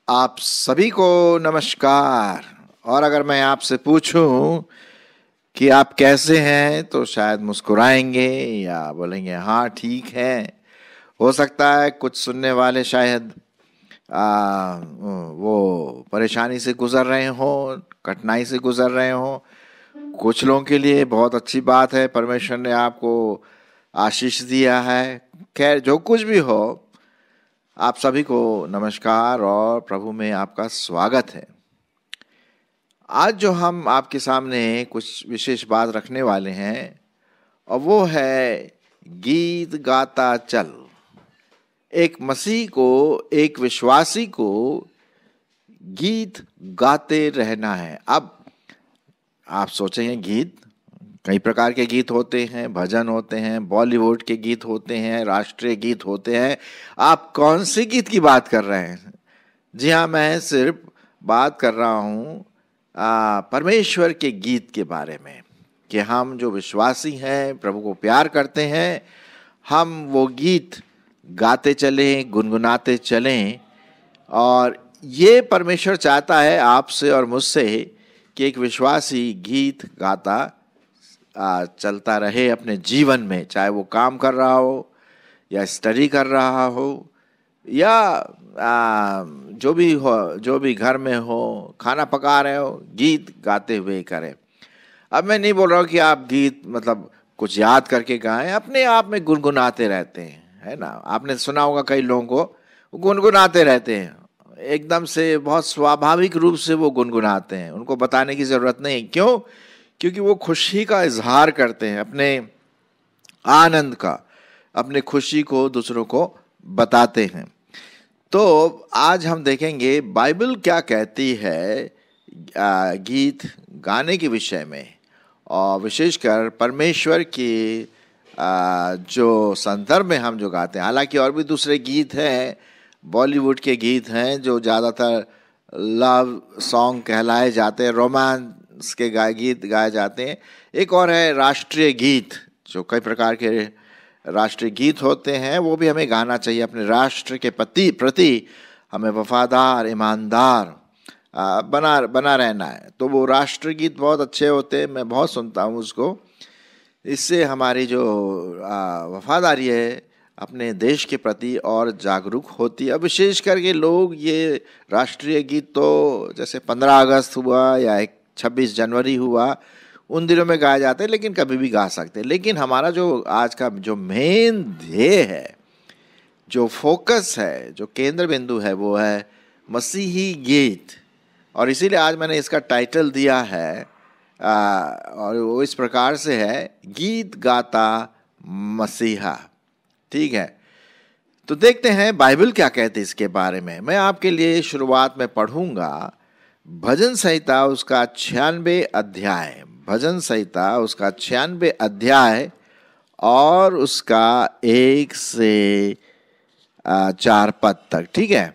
आप सभी को नमस्कार। और अगर मैं आपसे पूछूं कि आप कैसे हैं तो शायद मुस्कुराएंगे या बोलेंगे हाँ ठीक है। हो सकता है कुछ सुनने वाले शायद वो परेशानी से गुजर रहे हों, कठिनाई से गुजर रहे हों। कुछ लोगों के लिए बहुत अच्छी बात है, परमेश्वर ने आपको आशीष दिया है। खैर जो कुछ भी हो, आप सभी को नमस्कार और प्रभु में आपका स्वागत है। आज जो हम आपके सामने कुछ विशेष बात रखने वाले हैं और वो है गीत गाता चल। एक मसीह को, एक विश्वासी को गीत गाते रहना है। अब आप सोचेंगे गीत, कई प्रकार के गीत होते हैं, भजन होते हैं, बॉलीवुड के गीत होते हैं, राष्ट्रीय गीत होते हैं। आप कौन से गीत की बात कर रहे हैं? जी हाँ, मैं सिर्फ बात कर रहा हूँ परमेश्वर के गीत के बारे में कि हम जो विश्वासी हैं, प्रभु को प्यार करते हैं, हम वो गीत गाते चलें, गुनगुनाते चलें। और ये परमेश्वर चाहता है आपसे और मुझसे कि एक विश्वासी गीत गाता चलता रहे अपने जीवन में, चाहे वो काम कर रहा हो या स्टडी कर रहा हो या जो भी हो, जो भी घर में हो, खाना पका रहे हो, गीत गाते हुए करें। अब मैं नहीं बोल रहा हूँ कि आप गीत मतलब कुछ याद करके गाएं, अपने आप में गुनगुनाते रहते हैं, है ना। आपने सुना होगा कई लोगों को गुनगुनाते रहते हैं, एकदम से बहुत स्वाभाविक रूप से वो गुनगुनाते हैं, उनको बताने की जरूरत नहीं। क्यों? क्योंकि वो खुशी का इजहार करते हैं, अपने आनंद का, अपने खुशी को दूसरों को बताते हैं। तो आज हम देखेंगे बाइबल क्या कहती है गीत गाने के विषय में, और विशेषकर परमेश्वर के जो संदर्भ में हम जो गाते हैं। हालांकि और भी दूसरे गीत हैं, बॉलीवुड के गीत हैं जो ज़्यादातर लव सॉन्ग कहलाए जाते हैं, रोमांस के गीत गाए जाते हैं। एक और है राष्ट्रीय गीत, जो कई प्रकार के राष्ट्रीय गीत होते हैं, वो भी हमें गाना चाहिए। अपने राष्ट्र के प्रति हमें वफादार, ईमानदार बना रहना है। तो वो राष्ट्रीय गीत बहुत अच्छे होते हैं, मैं बहुत सुनता हूँ उसको। इससे हमारी जो वफादारी है अपने देश के प्रति और जागरूक होती है। विशेष करके लोग ये राष्ट्रीय गीत तो जैसे 15 अगस्त हुआ या 26 जनवरी हुआ, उन दिनों में गाए जाते हैं, लेकिन कभी भी गा सकते हैं। लेकिन हमारा जो आज का जो मेन ध्येय है, जो फोकस है, जो केंद्र बिंदु है, वो है मसीही गीत। और इसीलिए आज मैंने इसका टाइटल दिया है और वो इस प्रकार से है, गीत गाता मसीहा। ठीक है, तो देखते हैं बाइबल क्या कहती है इसके बारे में। मैं आपके लिए शुरुआत में पढ़ूंगा भजन संहिता उसका 96 अध्याय, भजन संहिता उसका 96 अध्याय और उसका 1 से 4 पद तक। ठीक है,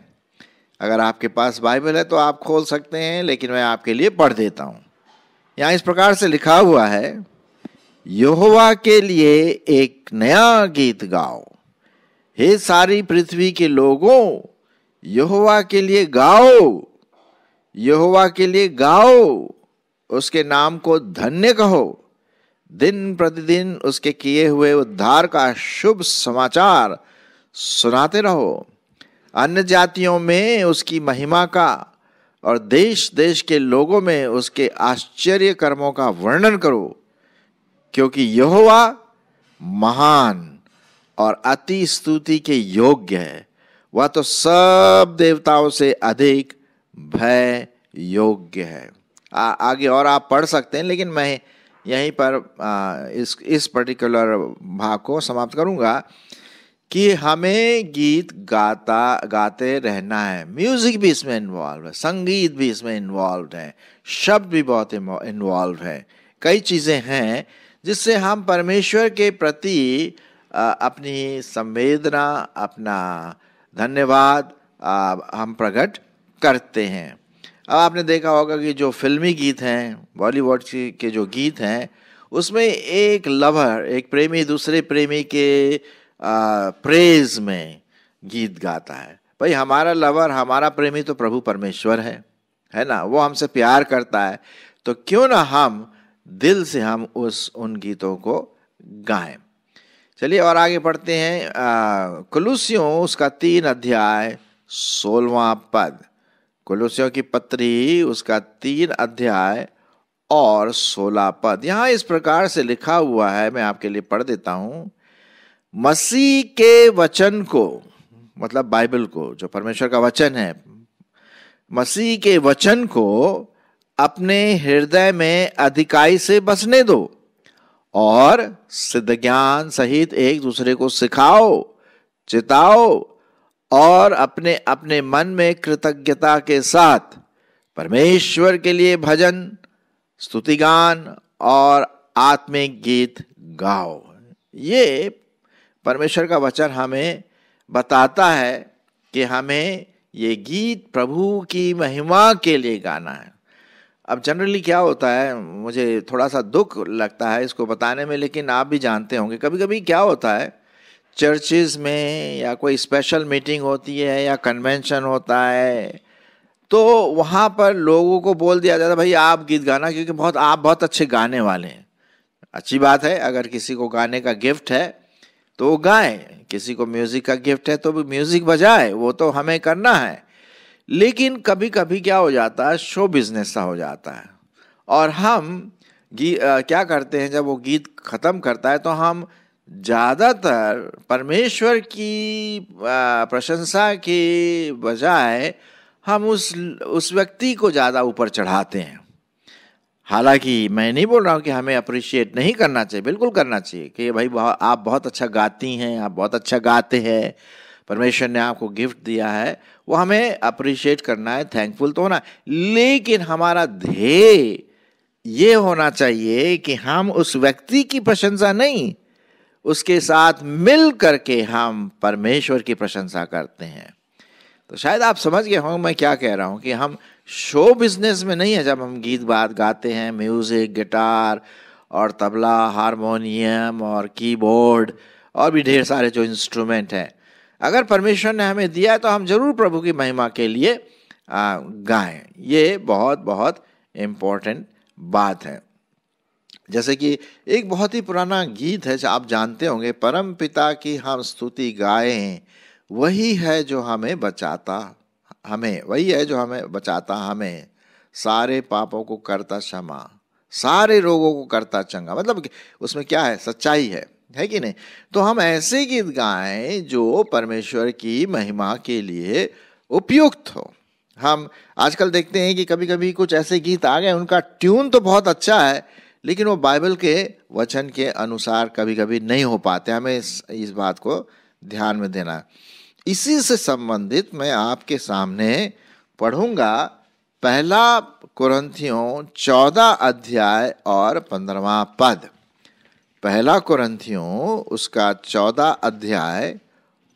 अगर आपके पास बाइबल है तो आप खोल सकते हैं, लेकिन मैं आपके लिए पढ़ देता हूं। यहाँ इस प्रकार से लिखा हुआ है, यहोवा के लिए एक नया गीत गाओ, हे सारी पृथ्वी के लोगों, यहोवा के लिए गाओ, यहोवा के लिए गाओ, उसके नाम को धन्य कहो, दिन प्रतिदिन उसके किए हुए उद्धार का शुभ समाचार सुनाते रहो। अन्य जातियों में उसकी महिमा का और देश देश के लोगों में उसके आश्चर्य कर्मों का वर्णन करो, क्योंकि यहोवा महान और अति स्तुति के योग्य है, वह तो सब देवताओं से अधिक भय योग्य है। आगे और आप पढ़ सकते हैं, लेकिन मैं यहीं पर इस पर्टिकुलर भाग को समाप्त करूंगा कि हमें गीत गाते रहना है। म्यूजिक भी इसमें इन्वॉल्व है, संगीत भी इसमें इन्वॉल्व है, शब्द भी बहुत इन्वॉल्व है। कई चीज़ें हैं जिससे हम परमेश्वर के प्रति अपनी संवेदना, अपना धन्यवाद हम प्रकट करते हैं। अब आपने देखा होगा कि जो फिल्मी गीत हैं, बॉलीवुड के जो गीत हैं, उसमें एक लवर, एक प्रेमी दूसरे प्रेमी के प्रेज में गीत गाता है, भाई हमारा लवर, हमारा प्रेमी तो प्रभु परमेश्वर है ना, वो हमसे प्यार करता है, तो क्यों ना हम दिल से हम उन गीतों को गाएं। चलिए और आगे पढ़ते हैं कुलुस्सियों उसका 3 अध्याय 16वां पद। कुलुस्सियों की पत्री उसका 3 अध्याय और 16 पद। यहां इस प्रकार से लिखा हुआ है, मैं आपके लिए पढ़ देता हूं। मसीह के वचन को, मतलब बाइबल को, जो परमेश्वर का वचन है, मसीह के वचन को अपने हृदय में अधिकाई से बसने दो और सिद्ध ज्ञान सहित एक दूसरे को सिखाओ, चिताओ और अपने अपने मन में कृतज्ञता के साथ परमेश्वर के लिए भजन, स्तुतिगान और आत्मिक गीत गाओ। ये परमेश्वर का वचन हमें बताता है कि हमें ये गीत प्रभु की महिमा के लिए गाना है। अब जनरली क्या होता है, मुझे थोड़ा सा दुख लगता है इसको बताने में, लेकिन आप भी जानते होंगे कभी कभी क्या होता है, चर्चेज में या कोई स्पेशल मीटिंग होती है या कन्वेंशन होता है, तो वहाँ पर लोगों को बोल दिया जाता है भाई आप गीत गाना, क्योंकि आप बहुत अच्छे गाने वाले हैं। अच्छी बात है, अगर किसी को गाने का गिफ्ट है तो वो गाए, किसी को म्यूजिक का गिफ्ट है तो भी म्यूजिक बजाए, वो तो हमें करना है। लेकिन कभी कभी क्या हो जाता है, शो बिजनेस सा हो जाता है, और हम क्या करते हैं, जब वो गीत खत्म करता है तो हम ज़्यादातर परमेश्वर की प्रशंसा के बजाय हम उस व्यक्ति को ज़्यादा ऊपर चढ़ाते हैं। हालांकि मैं नहीं बोल रहा हूँ कि हमें अप्रिशिएट नहीं करना चाहिए, बिल्कुल करना चाहिए कि भाई आप बहुत अच्छा गाती हैं, आप बहुत अच्छा गाते हैं, परमेश्वर ने आपको गिफ्ट दिया है, वो हमें अप्रिशिएट करना है, थैंकफुल तो होना। लेकिन हमारा ध्येय ये होना चाहिए कि हम उस व्यक्ति की प्रशंसा नहीं, उसके साथ मिल करके हम परमेश्वर की प्रशंसा करते हैं। तो शायद आप समझ गए होंगे मैं क्या कह रहा हूँ, कि हम शो बिजनेस में नहीं है जब हम गीत बात गाते हैं, म्यूजिक, गिटार और तबला, हारमोनियम और कीबोर्ड और भी ढेर सारे जो इंस्ट्रूमेंट हैं, अगर परमेश्वर ने हमें दिया है तो हम जरूर प्रभु की महिमा के लिए गाएं। ये बहुत बहुत इम्पोर्टेंट बात है। जैसे कि एक बहुत ही पुराना गीत है जो आप जानते होंगे, परम पिता की हम स्तुति गाएं, वही है जो हमें बचाता, वही है जो हमें बचाता, हमें सारे पापों को करता क्षमा, सारे रोगों को करता चंगा। मतलब उसमें क्या है, सच्चाई है कि नहीं। तो हम ऐसे गीत गाएं जो परमेश्वर की महिमा के लिए उपयुक्त हो। हम आजकल देखते हैं कि कभी कभी कुछ ऐसे गीत आ गए, उनका ट्यून तो बहुत अच्छा है लेकिन वो बाइबल के वचन के अनुसार कभी कभी नहीं हो पाते। हमें इस बात को ध्यान में देना। इसी से संबंधित मैं आपके सामने पढ़ूंगा 1 कुरिन्थियों 14 अध्याय और 15वां पद। 1 कुरिन्थियों उसका 14 अध्याय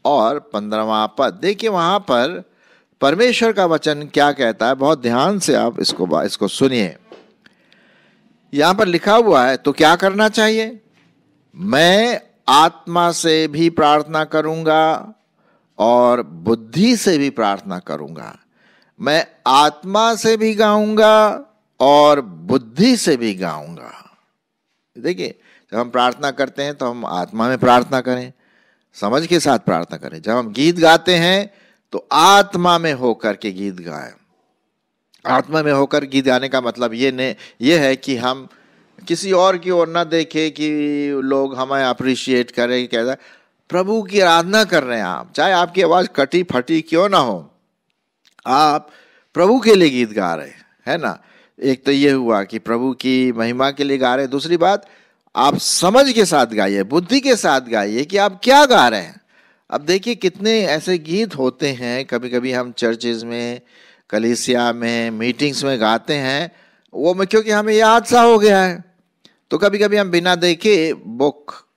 और 15वां पद। देखिए वहां पर परमेश्वर का वचन क्या कहता है, बहुत ध्यान से आप इसको सुनिए। यहां पर लिखा हुआ है, तो क्या करना चाहिए, मैं आत्मा से भी प्रार्थना करूंगा और बुद्धि से भी प्रार्थना करूंगा, मैं आत्मा से भी गाऊंगा और बुद्धि से भी गाऊंगा। देखिए जब हम प्रार्थना करते हैं तो हम आत्मा में प्रार्थना करें, समझ के साथ प्रार्थना करें। जब हम गीत गाते हैं तो आत्मा में होकर के गीत गाएं। आत्मा में होकर गीत गाने का मतलब ये है कि हम किसी और की ओर ना देखें कि लोग हमें अप्रिशिएट करें, कैसा प्रभु की आराधना कर रहे हैं आप, चाहे आपकी आवाज कटी फटी क्यों ना हो, आप प्रभु के लिए गीत गा रहे हैं ना। एक तो ये हुआ कि प्रभु की महिमा के लिए गा रहे हैं, दूसरी बात आप समझ के साथ गाइए, बुद्धि के साथ गाइए कि आप क्या गा रहे हैं। अब देखिए कितने ऐसे गीत होते हैं, कभी कभी हम चर्चेज में, कलीसिया में, मीटिंग्स में गाते हैं, वो में क्योंकि हमें याद सा हो गया है, तो कभी कभी हम बिना देखे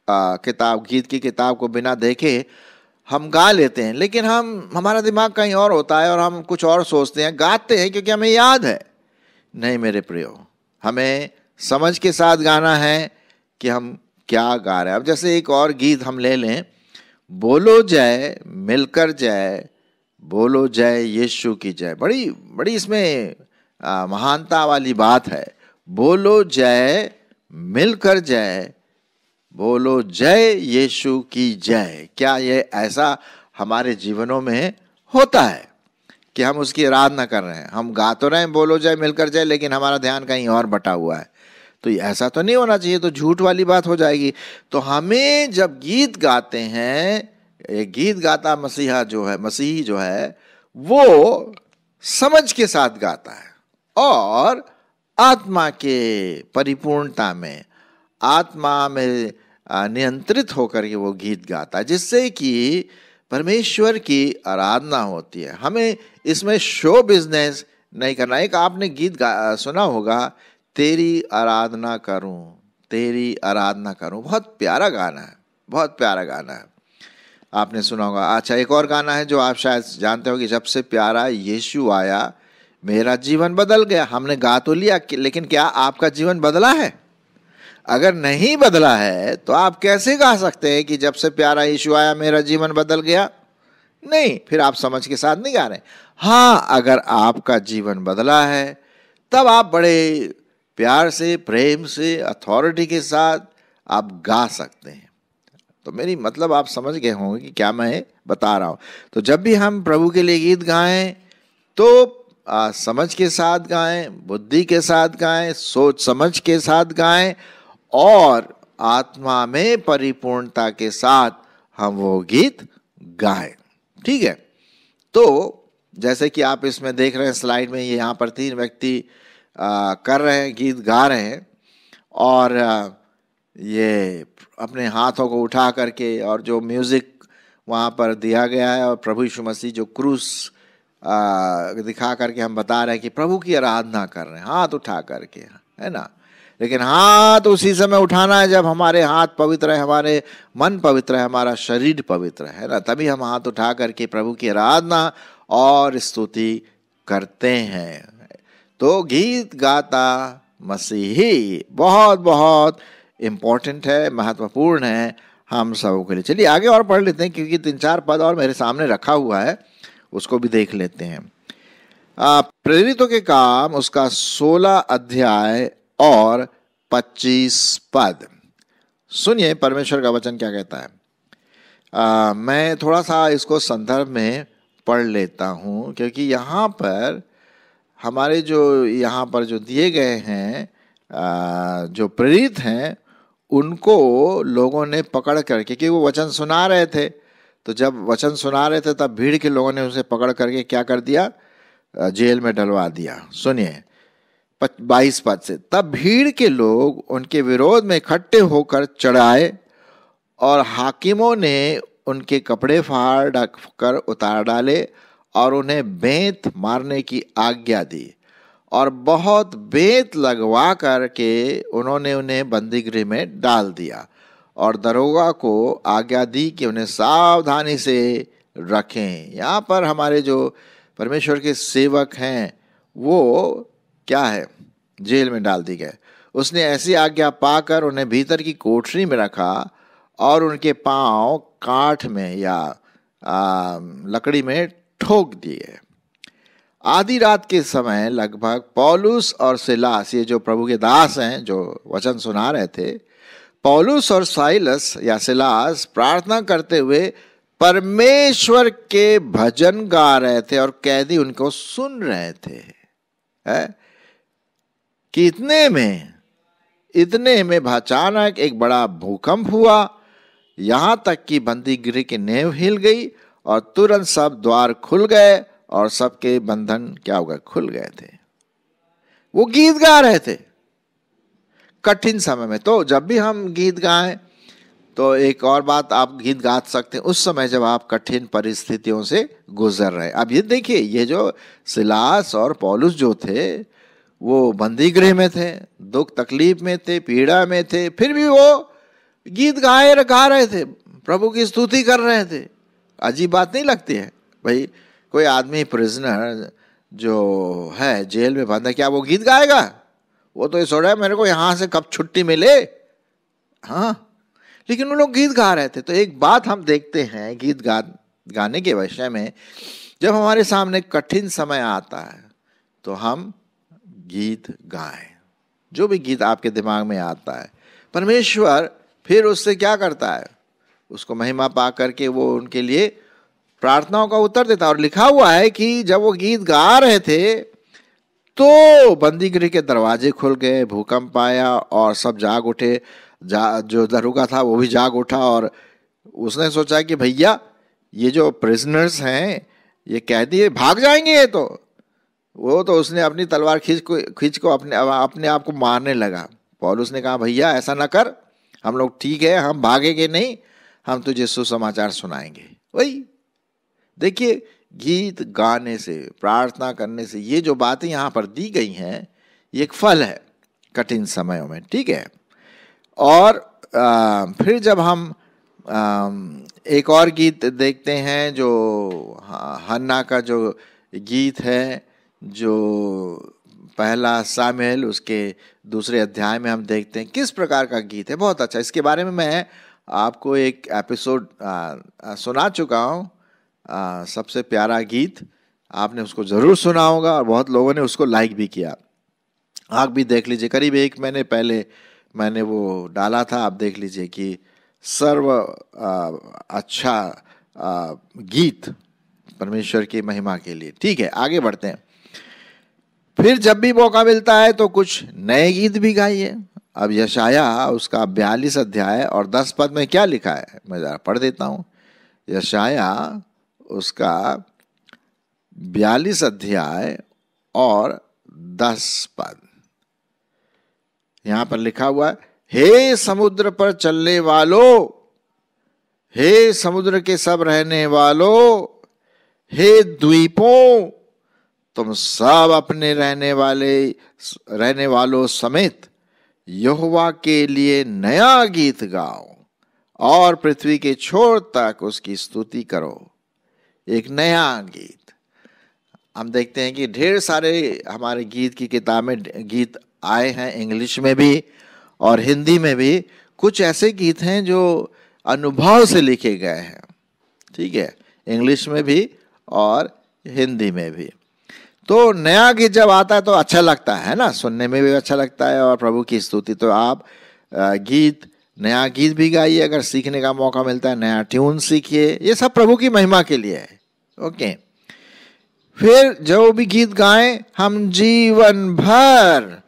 किताब, गीत की किताब को बिना देखे हम गा लेते हैं, लेकिन हमारा दिमाग कहीं और होता है और हम कुछ और सोचते हैं, गाते हैं क्योंकि हमें याद है। नहीं मेरे प्रियो, हमें समझ के साथ गाना है कि हम क्या गा रहे हैं। अब जैसे एक और गीत हम ले लें, बोलो जय मिलकर जय, बोलो जय यीशु की जय। बड़ी बड़ी इसमें महानता वाली बात है। बोलो जय, मिलकर जय, बोलो जय यीशु की जय। क्या ये ऐसा हमारे जीवनों में होता है कि हम उसकी आराधना कर रहे हैं? हम गा तो रहे हैं बोलो जय मिलकर जय, लेकिन हमारा ध्यान कहीं और बटा हुआ है। तो ऐसा तो नहीं होना चाहिए, तो झूठ वाली बात हो जाएगी। तो हमें जब गीत गाते हैं, एक गीत गाता मसीही जो है वो समझ के साथ गाता है और आत्मा के परिपूर्णता में, आत्मा में नियंत्रित होकर के वो गीत गाता है, जिससे कि परमेश्वर की आराधना होती है। हमें इसमें शो बिजनेस नहीं करना। एक आपने गीत सुना होगा, तेरी आराधना करूं, तेरी आराधना करूं। बहुत प्यारा गाना है, बहुत प्यारा गाना है, आपने सुना होगा। अच्छा, एक और गाना है जो आप शायद जानते हो कि जब से प्यारा यीशु आया मेरा जीवन बदल गया। हमने गा तो लिया, लेकिन क्या आपका जीवन बदला है? अगर नहीं बदला है तो आप कैसे गा सकते हैं कि जब से प्यारा यीशु आया मेरा जीवन बदल गया? नहीं, फिर आप समझ के साथ नहीं गा रहे। हाँ, अगर आपका जीवन बदला है तब आप बड़े प्यार से, प्रेम से, अथॉरिटी के साथ आप गा सकते हैं। तो मेरी मतलब आप समझ गए होंगे कि क्या मैं बता रहा हूं। तो जब भी हम प्रभु के लिए गीत गाएं तो समझ के साथ गाएं, बुद्धि के साथ गाएं, सोच समझ के साथ गाएं और आत्मा में परिपूर्णता के साथ हम वो गीत गाएं। ठीक है? तो जैसे कि आप इसमें देख रहे हैं स्लाइड में, ये यहाँ पर 3 व्यक्ति कर रहे हैं, गीत गा रहे हैं और ये अपने हाथों को उठा करके, और जो म्यूजिक वहाँ पर दिया गया है और प्रभु यीशु मसीह जो क्रूस दिखा करके हम बता रहे हैं कि प्रभु की आराधना कर रहे हैं हाथ उठा करके, है ना। लेकिन हाथ उसी समय उठाना है जब हमारे हाथ पवित्र है, हमारे मन पवित्र है, हमारा शरीर पवित्र है ना, तभी हम हाथ उठा करके प्रभु की आराधना और स्तुति करते हैं। तो गीत गाता मसीही बहुत बहुत इम्पोर्टेंट है, महत्वपूर्ण है हम सबों के लिए। चलिए आगे और पढ़ लेते हैं, क्योंकि 3-4 पद और मेरे सामने रखा हुआ है, उसको भी देख लेते हैं। प्रेरितों के काम उसका 16 अध्याय और 25 पद सुनिए, परमेश्वर का वचन क्या कहता है। मैं थोड़ा सा इसको संदर्भ में पढ़ लेता हूँ, क्योंकि यहाँ पर हमारे यहाँ पर जो दिए गए हैं, जो प्रेरित हैं, उनको लोगों ने पकड़ करके, क्योंकि वो वचन सुना रहे थे, तो जब वचन सुना रहे थे तब भीड़ के लोगों ने उसे पकड़ करके क्या कर दिया, जेल में डलवा दिया। सुनिए 22 पद से, तब भीड़ के लोग उनके विरोध में इकट्ठे होकर चढ़ाए और हाकिमों ने उनके कपड़े फाड़ कर उतार डाले और उन्हें बेंत मारने की आज्ञा दी, और बहुत बेंत लगवा करके उन्होंने उन्हें बंदीगृह में डाल दिया, और दरोगा को आज्ञा दी कि उन्हें सावधानी से रखें। यहाँ पर हमारे जो परमेश्वर के सेवक हैं वो क्या है, जेल में डाल दी गए। उसने ऐसी आज्ञा पाकर उन्हें भीतर की कोठरी में रखा और उनके पांव काठ में या लकड़ी में ठोक दिए। आधी रात के समय लगभग पौलुस और सिलास, ये जो प्रभु के दास हैं जो वचन सुना रहे थे, पौलुस और साइलस या सिलास प्रार्थना करते हुए परमेश्वर के भजन गा रहे थे और कैदी उनको सुन रहे थे। है कि इतने में अचानक एक बड़ा भूकंप हुआ, यहां तक कि बंदीगृह की नेव हिल गई और तुरंत सब द्वार खुल गए और सबके बंधन क्या हो गए, खुल गए थे। वो गीत गा रहे थे कठिन समय में। तो जब भी हम गीत गाएं तो एक और बात, आप गीत गा सकते हैं उस समय जब आप कठिन परिस्थितियों से गुजर रहे। अब ये देखिए, ये जो सिलास और पौलुस जो थे वो बंदी गृह में थे, दुख तकलीफ में थे, पीड़ा में थे, फिर भी वो गीत गा रहे थे, प्रभु की स्तुति कर रहे थे। अजीब बात नहीं लगती है भाई? कोई आदमी प्रिजनर जो है जेल में बंद है, क्या वो गीत गाएगा? वो तो ये सोच रहा है मेरे को यहां से कब छुट्टी मिले। हाँ, लेकिन वो लोग गीत गा रहे थे। तो एक बात हम देखते हैं गीत गाने के विषय में जब हमारे सामने कठिन समय आता है तो हम गीत गाएं, जो भी गीत आपके दिमाग में आता है। परमेश्वर फिर उससे क्या करता है, उसको महिमा पा करके वो उनके लिए प्रार्थनाओं का उत्तर देता है। और लिखा हुआ है कि जब वो गीत गा रहे थे तो बंदीगृह के दरवाजे खुल गए, भूकंप आया और सब जाग उठे। जो दरोगा था वो भी जाग उठा और उसने सोचा कि भैया ये जो प्रिजनर्स हैं ये कैदी भाग जाएंगे, ये तो वो तो उसने अपनी तलवार खींच को अपने आप को मारने लगा। पौलुस ने कहा भैया ऐसा ना कर, हम लोग ठीक है, हम भागेंगे नहीं, हम तुझे सुसमाचार सुनाएंगे। वही देखिए, गीत गाने से, प्रार्थना करने से, ये जो बातें यहाँ पर दी गई हैं ये एक फल है कठिन समयों में, ठीक है। और फिर जब हम एक और गीत देखते हैं जो हन्ना का जो गीत है, जो पहला सामुएल उसके 2 अध्याय में हम देखते हैं किस प्रकार का गीत है, बहुत अच्छा। इसके बारे में मैं आपको एक एपिसोड सुना चुका हूँ, सबसे प्यारा गीत, आपने उसको ज़रूर सुना होगा और बहुत लोगों ने उसको लाइक भी किया। आप भी देख लीजिए, करीब 1 महीने पहले मैंने वो डाला था, आप देख लीजिए कि सर्व अच्छा गीत परमेश्वर की महिमा के लिए। ठीक है, आगे बढ़ते हैं। फिर जब भी मौका मिलता है तो कुछ नए गीत भी गाइए। अब यशाया उसका 42 अध्याय और 10 पद में क्या लिखा है, मैं जरा पढ़ देता हूँ। यशाया उसका 42 अध्याय और 10 पद, यहां पर लिखा हुआ है, हे समुद्र पर चलने वालों, हे समुद्र के सब रहने वालों, हे द्वीपों, तुम सब अपने रहने वालों समेत यहोवा के लिए नया गीत गाओ और पृथ्वी के छोर तक उसकी स्तुति करो। एक नया गीत। हम देखते हैं कि ढेर सारे हमारे गीत की किताब में गीत आए हैं, इंग्लिश में भी और हिंदी में भी। कुछ ऐसे गीत हैं जो अनुभव से लिखे गए हैं, ठीक है, इंग्लिश में भी और हिंदी में भी। तो नया गीत जब आता है तो अच्छा लगता है ना, सुनने में भी अच्छा लगता है और प्रभु की स्तुति। तो आप नया गीत भी गाइए, अगर सीखने का मौका मिलता है नया ट्यून सीखिए, ये सब प्रभु की महिमा के लिए है। ओके, फिर जो भी गीत गाएं हम जीवन भर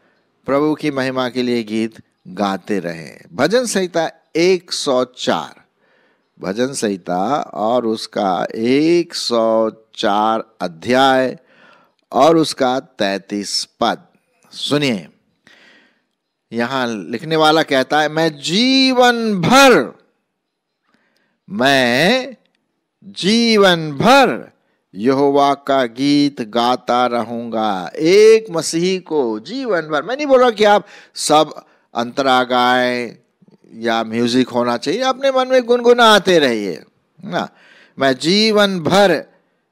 प्रभु की महिमा के लिए गीत गाते रहें। भजन संहिता 104, भजन संहिता और उसका 104 अध्याय और उसका 33 पद सुनिए। यहां लिखने वाला कहता है, मैं जीवन भर यहोवा का गीत गाता रहूंगा। एक मसीही को जीवन भर, मैं नहीं बोल रहा कि आप सब अंतरा गाएं या म्यूजिक होना चाहिए, अपने मन में गुनगुनाते रहिए ना। मैं जीवन भर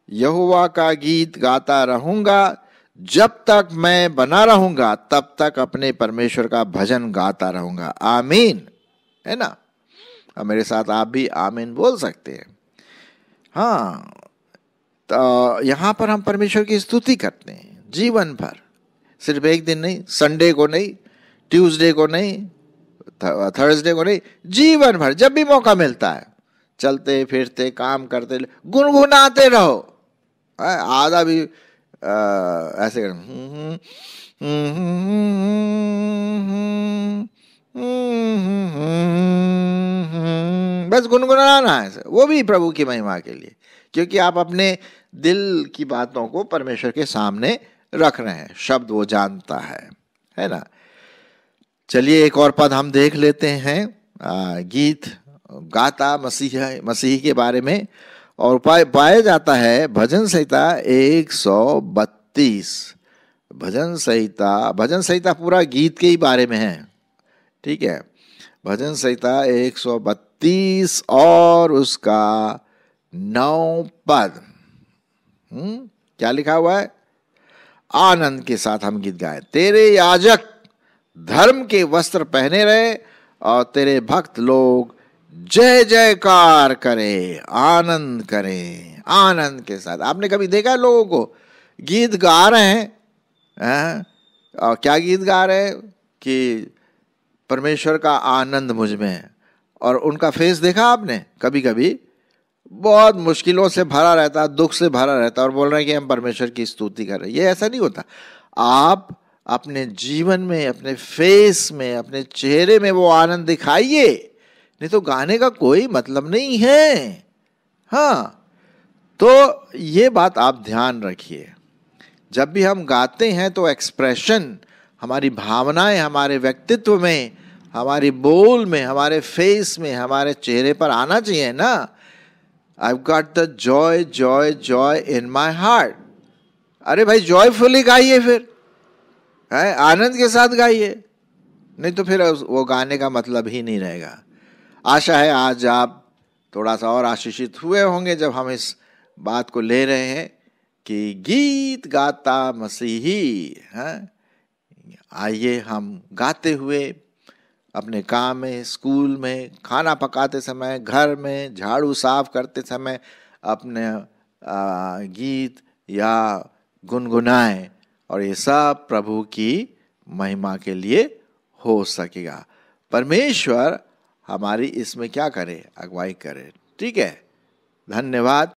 यहोवा का गीत गाता रहूंगा, जब तक मैं बना रहूंगा तब तक अपने परमेश्वर का भजन गाता रहूंगा। आमीन, है ना। अब मेरे साथ आप भी आमीन बोल सकते हैं। हाँ, तो यहां पर हम परमेश्वर की स्तुति करते हैं जीवन भर, सिर्फ एक दिन नहीं, संडे को नहीं, ट्यूसडे को नहीं, थर्सडे को नहीं, जीवन भर जब भी मौका मिलता है, चलते फिरते काम करते गुनगुनाते रहो। आधा भी ऐसे कर, बस गुनगुनाना है, वो भी प्रभु की महिमा के लिए, क्योंकि आप अपने दिल की बातों को परमेश्वर के सामने रख रहे हैं। शब्द वो जानता है ना। चलिए एक और पद हम देख लेते हैं, गीत गाता मसीह के बारे में, और पाया जाता है भजन संहिता 132। भजन संहिता पूरा गीत के ही बारे में है, ठीक है। भजन संहिता 132 और उसका 9 पद, क्या लिखा हुआ है, आनंद के साथ हम गीत गाए। तेरे याजक धर्म के वस्त्र पहने रहे और तेरे भक्त लोग जय जयकार करें, आनंद करें, आनंद के साथ। आपने कभी देखा है लोगों को गीत गा रहे हैं, और क्या गीत गा रहे हैं कि परमेश्वर का आनंद मुझ में है, और उनका फेस देखा आपने? कभी कभी बहुत मुश्किलों से भरा रहता है, दुख से भरा रहता है, और बोल रहे हैं कि हम परमेश्वर की स्तुति कर रहे हैं। ये ऐसा नहीं होता। आप अपने जीवन में, अपने फेस में, अपने चेहरे में वो आनंद दिखाइए, नहीं तो गाने का कोई मतलब नहीं है। हाँ, तो ये बात आप ध्यान रखिए। जब भी हम गाते हैं तो एक्सप्रेशन, हमारी भावनाएं हमारे व्यक्तित्व में, हमारी बोल में, हमारे फेस में, हमारे चेहरे पर आना चाहिए ना। I've got the joy, joy, joy in my heart. अरे भाई, जॉयफुली गाइए, फिर है आनंद के साथ गाइए, नहीं तो फिर वो गाने का मतलब ही नहीं रहेगा। आशा है आज आप थोड़ा सा और आशीषित हुए होंगे जब हम इस बात को ले रहे हैं कि गीत गाता मसीही है। आइए हम गाते हुए अपने काम में, स्कूल में, खाना पकाते समय, घर में झाड़ू साफ करते समय अपने गीत या गुनगुनाएं, और ये सब प्रभु की महिमा के लिए हो सकेगा। परमेश्वर हमारी इसमें क्या करे? अगुवाई करे। ठीक है, धन्यवाद।